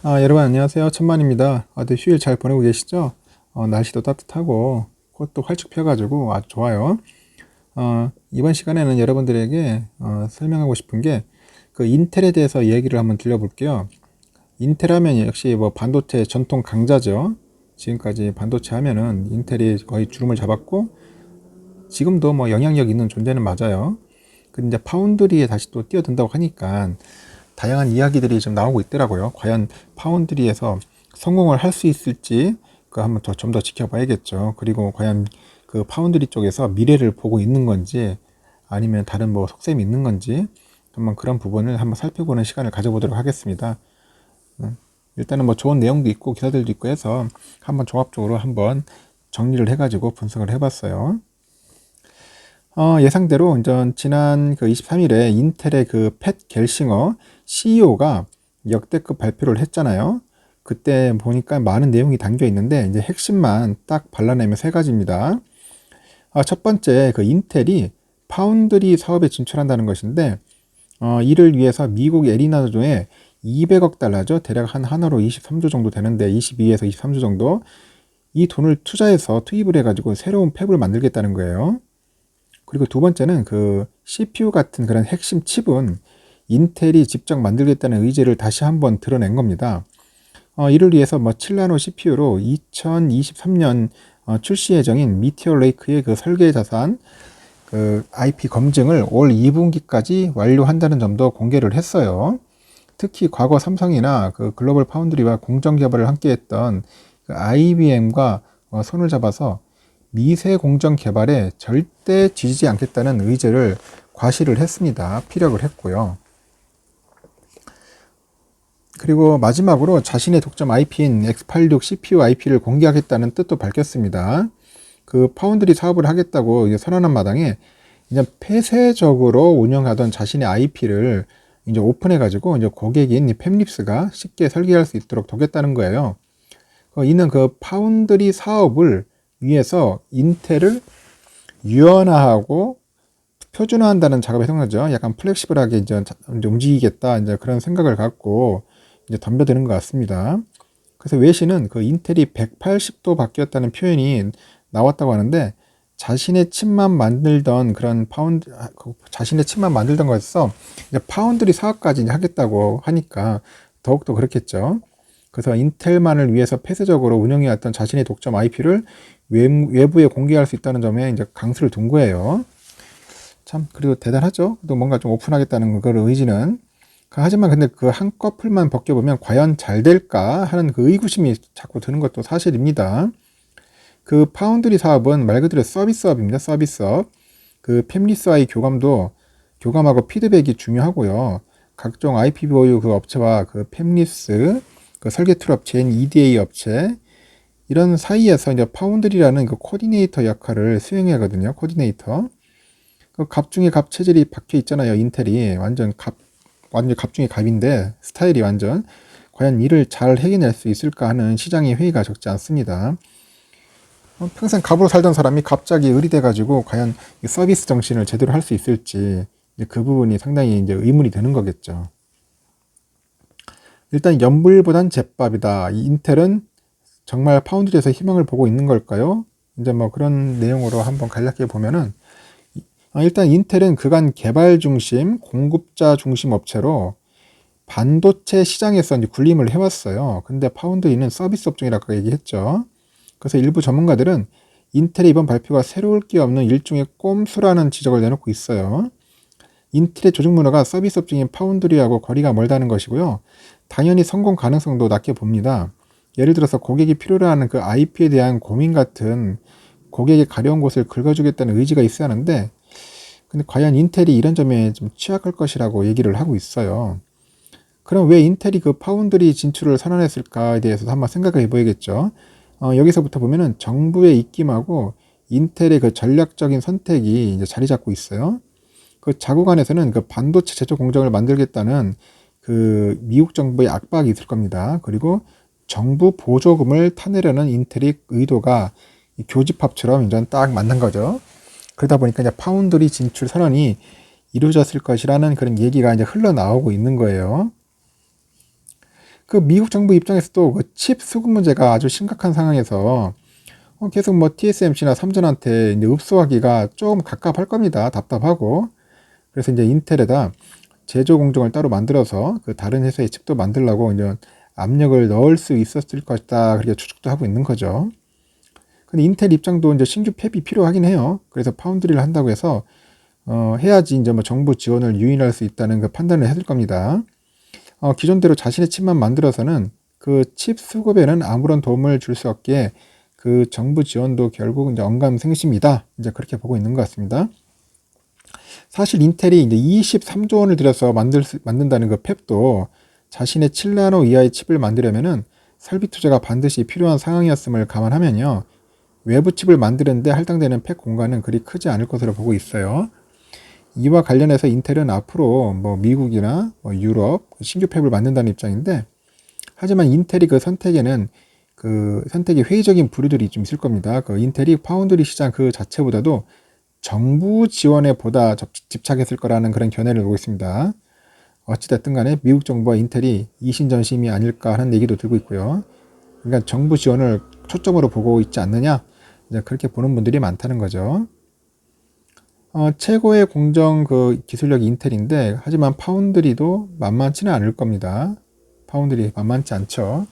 여러분 안녕하세요. 천만입니다. 휴일 잘 보내고 계시죠? 날씨도 따뜻하고 꽃도 활짝 펴가지고 아주 좋아요. 이번 시간에는 여러분들에게 설명하고 싶은 게 그 인텔에 대해서 얘기를 한번 들려볼게요. 인텔 하면 역시 뭐 반도체 전통 강자죠. 지금까지 반도체 하면은 인텔이 거의 주름을 잡았고 지금도 뭐 영향력 있는 존재는 맞아요. 근데 이제 파운드리에 다시 또 뛰어든다고 하니까 다양한 이야기들이 좀 나오고 있더라고요. 과연 파운드리에서 성공을 할 수 있을지 그 한번 좀 더 지켜봐야겠죠. 그리고 과연 그 파운드리 쪽에서 미래를 보고 있는 건지 아니면 다른 뭐 속셈이 있는 건지 한번 그런 부분을 한번 살펴보는 시간을 가져보도록 하겠습니다. 일단은 뭐 좋은 내용도 있고 기사들도 있고 해서 한번 종합적으로 한번 정리를 해가지고 분석을 해봤어요. 예상대로 이제 지난 그 23일에 인텔의 그 팻 겔싱어 CEO가 역대급 발표를 했잖아요. 그때 보니까 많은 내용이 담겨 있는데 이제 핵심만 딱 발라내면 세 가지입니다. 첫 번째 그 인텔이 파운드리 사업에 진출한다는 것인데 이를 위해서 미국 애리나주에 200억 달러죠. 대략 한 한화로 23조 정도 되는데 22에서 23조 정도 이 돈을 투자해서 투입을 해가지고 새로운 팹을 만들겠다는 거예요. 그리고 두 번째는 그 CPU 같은 그런 핵심 칩은 인텔이 직접 만들겠다는 의지를 다시 한번 드러낸 겁니다. 이를 위해서 뭐 7나노 CPU로 2023년 출시 예정인 미티어 레이크의 그 설계 자산 그 IP 검증을 올 2분기까지 완료한다는 점도 공개를 했어요. 특히 과거 삼성이나 그 글로벌 파운드리와 공정 개발을 함께했던 그 IBM과 손을 잡아서 미세 공정 개발에 절대 뒤지지 않겠다는 의지를 과시를 했습니다. 피력을 했고요. 그리고 마지막으로 자신의 독점 IP인 X86 CPU IP를 공개하겠다는 뜻도 밝혔습니다. 그 파운드리 사업을 하겠다고 선언한 마당에 이제 폐쇄적으로 운영하던 자신의 IP를 이제 오픈해가지고 이제 고객인 팹립스가 쉽게 설계할 수 있도록 도겠다는 거예요. 이는 그 파운드리 사업을 위해서 인텔을 유연화하고 표준화한다는 작업에 성공하죠. 약간 플렉시블하게 이제 움직이겠다 이제 그런 생각을 갖고 이제 덤벼드는 것 같습니다. 그래서 외신은 그 인텔이 180도 바뀌었다는 표현이 나왔다고 하는데 자신의 칩만 만들던 그런 자신의 칩만 만들던 거에서 이제 파운드리 사업까지 이제 하겠다고 하니까 더욱더 그렇겠죠. 그래서 인텔만을 위해서 폐쇄적으로 운영해왔던 자신의 독점 IP를 외부에 공개할 수 있다는 점에 이제 강수를 둔 거예요. 참, 그리고 대단하죠? 또 뭔가 좀 오픈하겠다는 그 의지는. 하지만 근데 그 한꺼풀만 벗겨보면 과연 잘 될까 하는 그 의구심이 자꾸 드는 것도 사실입니다. 그 파운드리 사업은 말 그대로 서비스업입니다. 서비스업. 그 팹리스와의 교감하고 피드백이 중요하고요. 각종 IP 보유 그 업체와 그 팹리스, 그 설계 툴 업체인 EDA 업체, 이런 사이에서 이제 파운드리라는 그 코디네이터 역할을 수행하거든요. 코디네이터. 그 갑 중에 갑 체질이 박혀 있잖아요. 인텔이 완전 갑 중에 갑인데 스타일이 완전 과연 이를 잘 해결낼 수 있을까 하는 시장의 회의가 적지 않습니다. 평생 갑으로 살던 사람이 갑자기 을이 돼가지고 과연 이 서비스 정신을 제대로 할 수 있을지 그 부분이 상당히 이제 의문이 되는 거겠죠. 일단 연불보단 제밥이다. 이 인텔은 정말 파운드리에서 희망을 보고 있는 걸까요? 이제 뭐 그런 내용으로 한번 간략하게 보면은 일단 인텔은 그간 개발 중심, 공급자 중심 업체로 반도체 시장에서 이제 군림을 해왔어요. 근데 파운드리는 서비스 업종이라고 얘기했죠. 그래서 일부 전문가들은 인텔의 이번 발표가 새로울 게 없는 일종의 꼼수라는 지적을 내놓고 있어요. 인텔의 조직 문화가 서비스 업종인 파운드리하고 거리가 멀다는 것이고요. 당연히 성공 가능성도 낮게 봅니다. 예를 들어서 고객이 필요로 하는 그 IP에 대한 고민 같은 고객의 가려운 곳을 긁어주겠다는 의지가 있어야 하는데 근데 과연 인텔이 이런 점에 좀 취약할 것이라고 얘기를 하고 있어요. 그럼 왜 인텔이 그 파운드리 진출을 선언했을까에 대해서 한번 생각을 해보야겠죠. 여기서부터 보면은 정부의 입김하고 인텔의 그 전략적인 선택이 이제 자리 잡고 있어요. 그 자국 안에서는 그 반도체 제조 공장을 만들겠다는 그 미국 정부의 압박이 있을 겁니다. 그리고 정부 보조금을 타내려는 인텔의 의도가 교집합처럼 이제 딱 맞는 거죠. 그러다 보니까 이제 파운드리 진출 선언이 이루어졌을 것이라는 그런 얘기가 이제 흘러나오고 있는 거예요. 그 미국 정부 입장에서도 그 칩 수급 문제가 아주 심각한 상황에서 계속 뭐 TSMC나 삼전한테 이제 읍소하기가 좀 갑갑할 겁니다. 답답하고. 그래서 이제 인텔에다 제조 공정을 따로 만들어서 그 다른 회사의 칩도 만들려고 이제 압력을 넣을 수 있었을 것이다. 그렇게 추측도 하고 있는 거죠. 근데 인텔 입장도 이제 신규 팹이 필요하긴 해요. 그래서 파운드리를 한다고 해서 해야지 이제 뭐 정부 지원을 유인할 수 있다는 그 판단을 했을 겁니다. 기존대로 자신의 칩만 만들어서는 그 칩 수급에는 아무런 도움을 줄 수 없기에 그 정부 지원도 결국 이제 언감생심이다. 이제 그렇게 보고 있는 것 같습니다. 사실 인텔이 이제 23조 원을 들여서 만든다는 그 팹도 자신의 7나노 이하의 칩을 만들려면은 설비 투자가 반드시 필요한 상황이었음을 감안하면요. 외부 칩을 만드는데 할당되는 팹 공간은 그리 크지 않을 것으로 보고 있어요. 이와 관련해서 인텔은 앞으로 뭐 미국이나 뭐 유럽 신규 팹을 만든다는 입장인데, 하지만 인텔이 그 선택에는 그 선택이 회의적인 부류들이 좀 있을 겁니다. 그 인텔이 파운드리 시장 그 자체보다도 정부 지원에 보다 집착했을 거라는 그런 견해를 보고 있습니다. 어찌됐든 간에 미국 정부와 인텔이 이신전심이 아닐까 하는 얘기도 들고 있고요. 그러니까 정부 지원을 초점으로 보고 있지 않느냐, 이제 그렇게 보는 분들이 많다는 거죠. 최고의 공정 그 기술력이 인텔인데, 하지만 파운드리도 만만치는 않을 겁니다. 파운드리 만만치 않죠.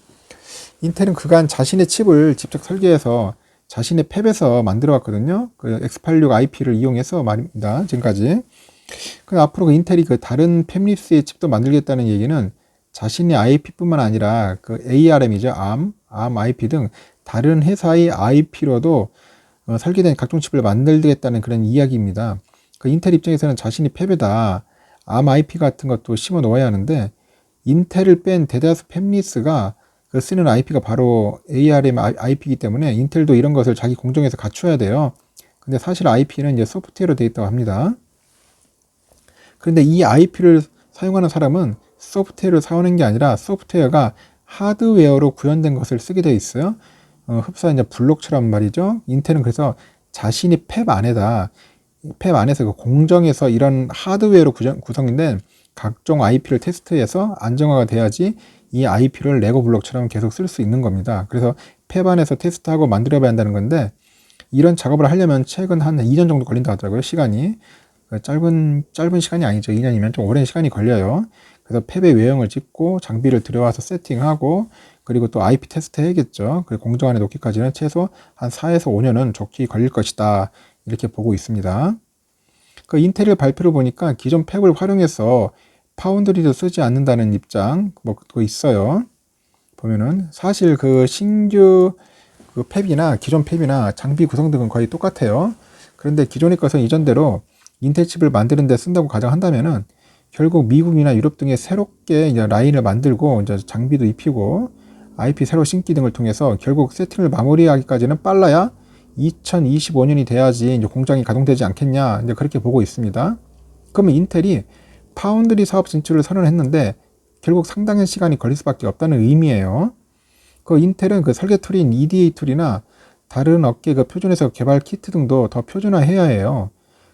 인텔은 그간 자신의 칩을 직접 설계해서 자신의 팹에서 만들어 왔거든요. 그 X86 IP를 이용해서 말입니다. 지금까지. 그 앞으로 그 인텔이 그 다른 팹리스의 칩도 만들겠다는 얘기는 자신의 IP뿐만 아니라 그 ARM이죠. ARM IP 등 다른 회사의 IP로도 설계된 각종 칩을 만들겠다는 그런 이야기입니다. 그 인텔 입장에서는 자신이 팹에다 ARM IP 같은 것도 심어 놓아야 하는데, 인텔을 뺀 대다수 팹리스가 그 쓰는 IP가 바로 ARM IP이기 때문에 인텔도 이런 것을 자기 공정에서 갖춰야 돼요. 근데 사실 IP는 이제 소프트웨어로 되어 있다고 합니다. 그런데 이 IP를 사용하는 사람은 소프트웨어를 사용하는 게 아니라 소프트웨어가 하드웨어로 구현된 것을 쓰게 되어 있어요. 흡사 이제 블록처럼 말이죠. 인텔은 그래서 자신이 팹 안에서 그 공정에서 이런 하드웨어로 구성된 각종 IP를 테스트해서 안정화가 돼야지 이 IP를 레고 블록처럼 계속 쓸 수 있는 겁니다. 그래서 팹 안에서 테스트하고 만들어 봐야 한다는 건데, 이런 작업을 하려면 최근 한 2년 정도 걸린다 하더라고요. 시간이. 짧은 시간이 아니죠. 2년이면 좀 오랜 시간이 걸려요. 그래서 팹의 외형을 찍고 장비를 들여와서 세팅하고, 그리고 또 IP 테스트 해야겠죠. 그리고 공정 안에 놓기까지는 최소 한 4에서 5년은 좋게 걸릴 것이다. 이렇게 보고 있습니다. 그 인텔의 발표를 보니까 기존 팹을 활용해서 파운드리도 쓰지 않는다는 입장 뭐 그거 있어요. 보면은 사실 그 신규 그 팹이나 기존 팹이나 장비 구성 등은 거의 똑같아요. 그런데 기존의 것은 이전대로 인텔 칩을 만드는 데 쓴다고 가정한다면은 결국 미국이나 유럽 등에 새롭게 이제 라인을 만들고 이제 장비도 입히고 IP 새로 신기 등을 통해서 결국 세팅을 마무리하기까지는 빨라야 2025년이 돼야지 이제 공장이 가동되지 않겠냐, 이제 그렇게 보고 있습니다. 그러면 인텔이 파운드리 사업 진출을 선언했는데 결국 상당한 시간이 걸릴 수밖에 없다는 의미예요. 그 인텔은 그 설계 툴인 EDA 툴이나 다른 업계 그 표준에서 개발 키트 등도 더 표준화해야 해요.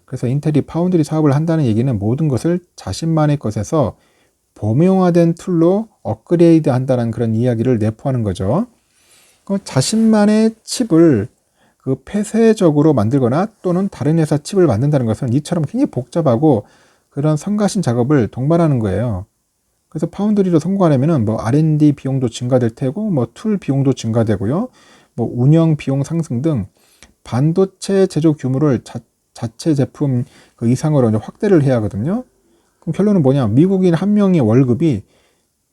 그래서 인텔이 파운드리 사업을 한다는 얘기는 모든 것을 자신만의 것에서 범용화된 툴로 업그레이드 한다는 그런 이야기를 내포하는 거죠. 자신만의 칩을 그 폐쇄적으로 만들거나 또는 다른 회사 칩을 만든다는 것은 이처럼 굉장히 복잡하고 그런 성가신 작업을 동반하는 거예요. 그래서 파운드리로 성공하려면은 뭐 R&D 비용도 증가될 테고, 뭐 툴 비용도 증가되고요, 뭐 운영 비용 상승 등 반도체 제조 규모를 자체 제품 그 이상으로 이제 확대를 해야 하거든요. 그럼 결론은 뭐냐? 미국인 한 명의 월급이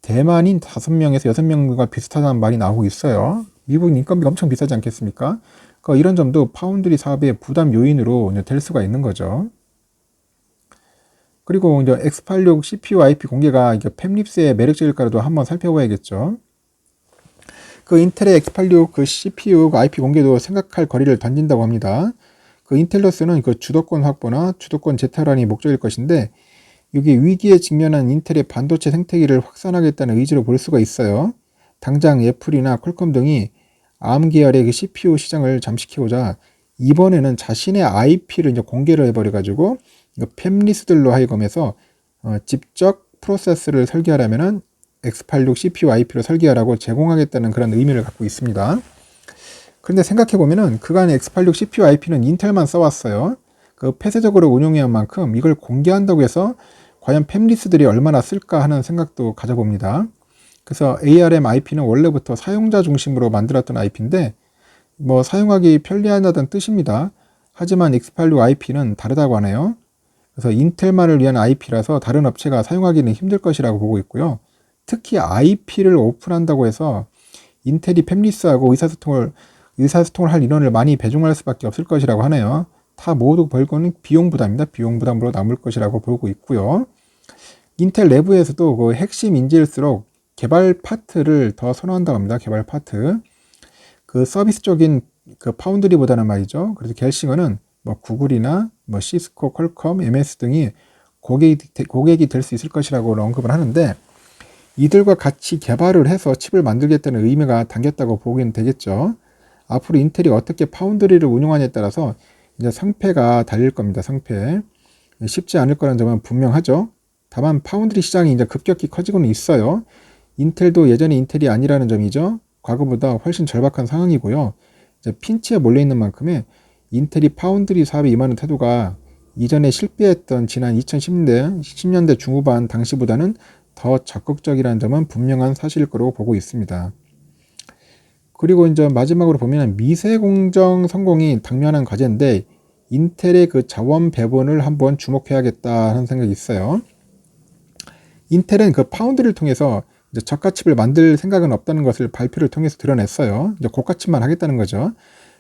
대만인 5명에서 6명과 비슷하다는 말이 나오고 있어요. 미국인 인건비가 엄청 비싸지 않겠습니까? 그러니까 이런 점도 파운드리 사업의 부담 요인으로 이제 될 수가 있는 거죠. 그리고 이제 X86 CPU IP 공개가 이게 팹립스의 매력적일까도 한번 살펴봐야겠죠. 그 인텔의 X86 그 CPU IP 공개도 생각할 거리를 던진다고 합니다. 그 인텔로서는 그 주도권 확보나 주도권 재탈환이 목적일 것인데, 이게 위기에 직면한 인텔의 반도체 생태계를 확산하겠다는 의지로 볼 수가 있어요. 당장 애플이나 퀄컴 등이 ARM 계열의 그 CPU 시장을 잠식해오자 이번에는 자신의 IP를 이제 공개를 해버려가지고 팹리스들로 하여금해서 직접 프로세스를 설계하려면은 X86 CPU IP로 설계하라고 제공하겠다는 그런 의미를 갖고 있습니다. 그런데 생각해보면은 그간 X86 CPU IP는 인텔만 써왔어요. 그 폐쇄적으로 운용해야 할 만큼 이걸 공개한다고 해서 과연 팹리스들이 얼마나 쓸까 하는 생각도 가져봅니다. 그래서 ARM IP는 원래부터 사용자 중심으로 만들었던 IP인데 뭐 사용하기 편리하다는 뜻입니다. 하지만 X86 IP는 다르다고 하네요. 그래서 인텔만을 위한 IP라서 다른 업체가 사용하기는 힘들 것이라고 보고 있고요. 특히 IP를 오픈한다고 해서 인텔이 팹리스하고 의사소통을 할 인원을 많이 배중할 수밖에 없을 것이라고 하네요. 다 모두 벌거는 비용 부담입니다. 비용 부담으로 남을 것이라고 보고 있고요. 인텔 내부에서도 그 핵심 인재일수록 개발 파트를 더 선호한다고 합니다. 개발 파트. 그 서비스적인 그 파운드리보다는 말이죠. 그래서 갤싱어는 뭐 구글이나 뭐 시스코, 퀄컴, MS 등이 고객이 될 수 있을 것이라고 언급을 하는데 이들과 같이 개발을 해서 칩을 만들겠다는 의미가 담겼다고 보기는 되겠죠. 앞으로 인텔이 어떻게 파운드리를 운영하냐에 따라서 이제 성패가 달릴 겁니다. 성패. 쉽지 않을 거라는 점은 분명하죠. 다만 파운드리 시장이 이제 급격히 커지고는 있어요. 인텔도 예전에 인텔이 아니라는 점이죠. 과거보다 훨씬 절박한 상황이고요. 이제 핀치에 몰려 있는 만큼의 인텔이 파운드리 사업에 임하는 태도가 이전에 실패했던 지난 10년대 중후반 당시보다는 더 적극적이라는 점은 분명한 사실일 거라고 보고 있습니다. 그리고 이제 마지막으로 보면 미세 공정 성공이 당면한 과제인데 인텔의 그 자원 배분을 한번 주목해야겠다 하는 생각이 있어요. 인텔은 그 파운드리를 통해서 이제 저가칩을 만들 생각은 없다는 것을 발표를 통해서 드러냈어요. 이제 고가칩만 하겠다는 거죠.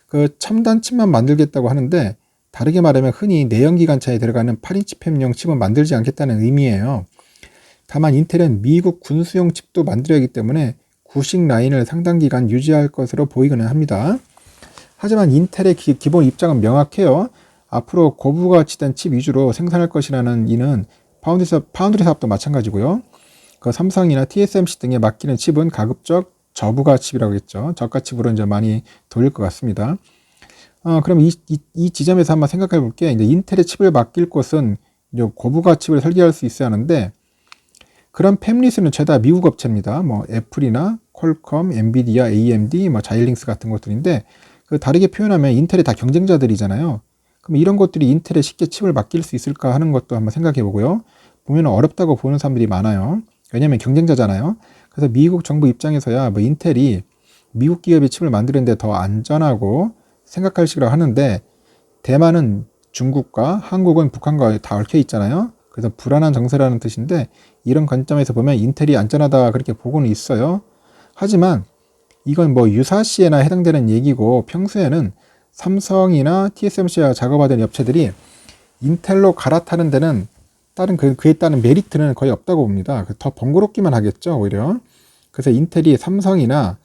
그 첨단 칩만 만들겠다고 하는데 다르게 말하면 흔히 내연기관차에 들어가는 8인치 팹용 칩은 만들지 않겠다는 의미예요. 다만 인텔은 미국 군수용 칩도 만들어야 하기 때문에 구식 라인을 상당 기간 유지할 것으로 보이기는 합니다. 하지만 인텔의 기본 입장은 명확해요. 앞으로 고부가치된 칩 위주로 생산할 것이라는 이는 파운드리 사업도 마찬가지고요. 그 삼성이나 TSMC 등에 맡기는 칩은 가급적 저부가 칩이라고 했죠. 저가 칩으로 이제 많이 돌릴 것 같습니다. 그럼 이 지점에서 한번 생각해 볼게. 이제 인텔의 칩을 맡길 곳은 이제 고부가 칩을 설계할 수 있어야 하는데 그런 팹리스는 죄다 미국 업체입니다. 뭐 애플이나 퀄컴, 엔비디아, AMD, 뭐 자일링스 같은 것들인데 그 다르게 표현하면 인텔의 다 경쟁자들이잖아요. 그럼 이런 것들이 인텔에 쉽게 칩을 맡길 수 있을까 하는 것도 한번 생각해 보고요. 보면 어렵다고 보는 사람들이 많아요. 왜냐하면 경쟁자잖아요. 그래서 미국 정부 입장에서야 뭐 인텔이 미국 기업이 칩을 만드는데 더 안전하고 생각할 식으로 하는데 대만은 중국과 한국은 북한과 다 얽혀 있잖아요. 그래서 불안한 정세라는 뜻인데 이런 관점에서 보면 인텔이 안전하다 그렇게 보고는 있어요. 하지만 이건 뭐 유사시에나 해당되는 얘기고 평소에는 삼성이나 TSMC와 작업하던 업체들이 인텔로 갈아타는 데는 그에 따른 메리트는 거의 없다고 봅니다. 더 번거롭기만 하겠죠, 오히려. 그래서 인텔이 삼성이나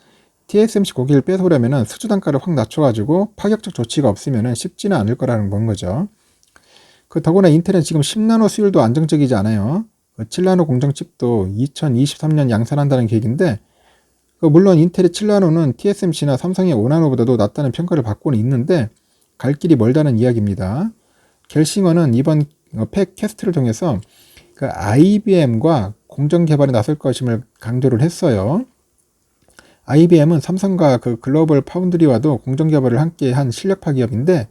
TSMC 고객을 뺏어오려면 수주 단가를 확 낮춰가지고 파격적 조치가 없으면 쉽지는 않을 거라는 거죠. 더구나 인텔은 지금 10나노 수율도 안정적이지 않아요. 7나노 공정칩도 2023년 양산한다는 계획인데 물론 인텔의 7나노는 TSMC나 삼성의 5나노보다도 낫다는 평가를 받고는 있는데 갈 길이 멀다는 이야기입니다. 갤싱어는 이번 팩캐스트를 통해서 그 IBM과 공정 개발에 나설 것임을 강조를 했어요. IBM은 삼성과 그 글로벌 파운드리와도 공정 개발을 함께 한 실력파 기업인데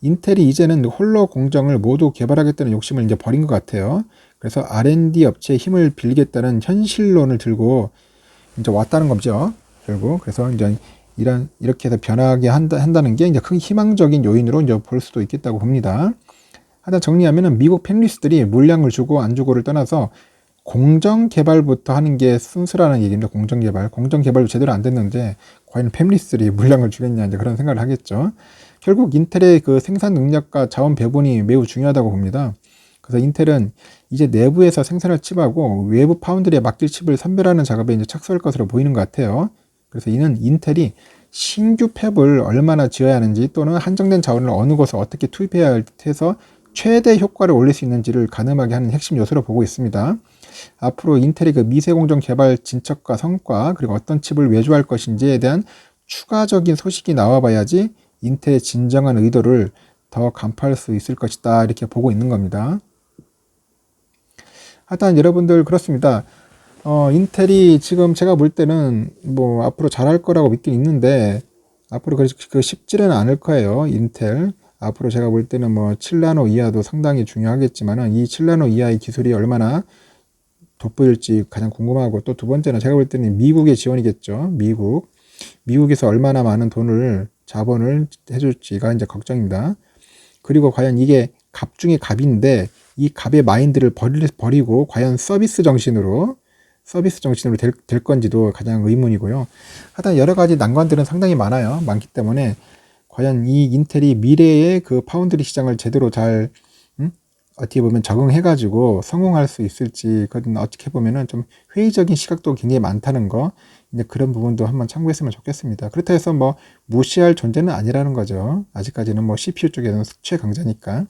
인텔이 이제는 홀로 공정을 모두 개발하겠다는 욕심을 이제 버린 것 같아요. 그래서 R&D 업체의 힘을 빌리겠다는 현실론을 들고 이제 왔다는 거죠. 결국 그래서 이제 이렇게 해서 변하게 한다는 게 이제 큰 희망적인 요인으로 이제 볼 수도 있겠다고 봅니다. 하여튼 정리하면은 미국 팹리스들이 물량을 주고 안 주고를 떠나서 공정 개발부터 하는 게 순수라는 얘기입니다. 공정 개발도 제대로 안 됐는데 과연 팹리스들이 물량을 주겠냐 이제 그런 생각을 하겠죠. 결국 인텔의 그 생산 능력과 자원 배분이 매우 중요하다고 봅니다. 그래서 인텔은 이제 내부에서 생산할 칩하고 외부 파운드리에 맡길 칩을 선별하는 작업에 이제 착수할 것으로 보이는 것 같아요. 그래서 이는 인텔이 신규 팹을 얼마나 지어야 하는지 또는 한정된 자원을 어느 곳에 어떻게 투입해야 해서 최대 효과를 올릴 수 있는지를 가늠하게 하는 핵심 요소로 보고 있습니다. 앞으로 인텔의 그 미세공정 개발 진척과 성과 그리고 어떤 칩을 외주할 것인지에 대한 추가적인 소식이 나와봐야지 인텔의 진정한 의도를 더 간파할 수 있을 것이다 이렇게 보고 있는 겁니다. 하여튼 여러분들 그렇습니다. 인텔이 지금 제가 볼 때는 뭐 앞으로 잘할 거라고 믿긴 있는데 앞으로 그 쉽지는 않을 거예요. 인텔. 앞으로 제가 볼 때는 뭐 7나노 이하도 상당히 중요하겠지만은 이 7나노 이하의 기술이 얼마나 돋보일지 가장 궁금하고, 또 두 번째는 제가 볼 때는 미국의 지원이겠죠. 미국에서 얼마나 많은 자본을 해줄지가 이제 걱정입니다. 그리고 과연 이게 갑 중에 갑인데 이 갑의 마인드를 버리고 과연 서비스 정신으로 될 건지도 가장 의문이고요. 하여튼 여러 가지 난관들은 상당히 많기 때문에 과연 이 인텔이 미래의 그 파운드리 시장을 제대로 잘 어떻게 보면 적응해가지고 성공할 수 있을지, 그건 어떻게 보면은 좀 회의적인 시각도 굉장히 많다는 거, 이제 그런 부분도 한번 참고했으면 좋겠습니다. 그렇다 해서 뭐 무시할 존재는 아니라는 거죠. 아직까지는 뭐 CPU 쪽에는 최강자니까.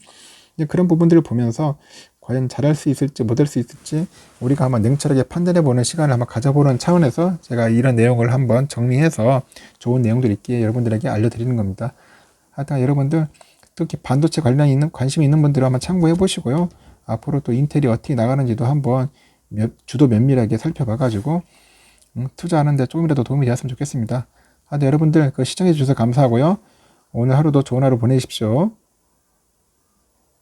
이제 그런 부분들을 보면서 과연 잘할 수 있을지 못할 수 있을지 우리가 한번 냉철하게 판단해보는 시간을 한번 가져보는 차원에서 제가 이런 내용을 한번 정리해서 좋은 내용들 있기에 여러분들에게 알려드리는 겁니다. 하여튼 여러분들 특히 반도체 관심이 있는 분들은 한번 참고해 보시고요. 앞으로 또 인텔이 어떻게 나가는지도 한번 주도 면밀하게 살펴봐 가지고 투자하는데 조금이라도 도움이 되었으면 좋겠습니다. 하여튼 여러분들 시청해 주셔서 감사하고요. 오늘 하루도 좋은 하루 보내십시오.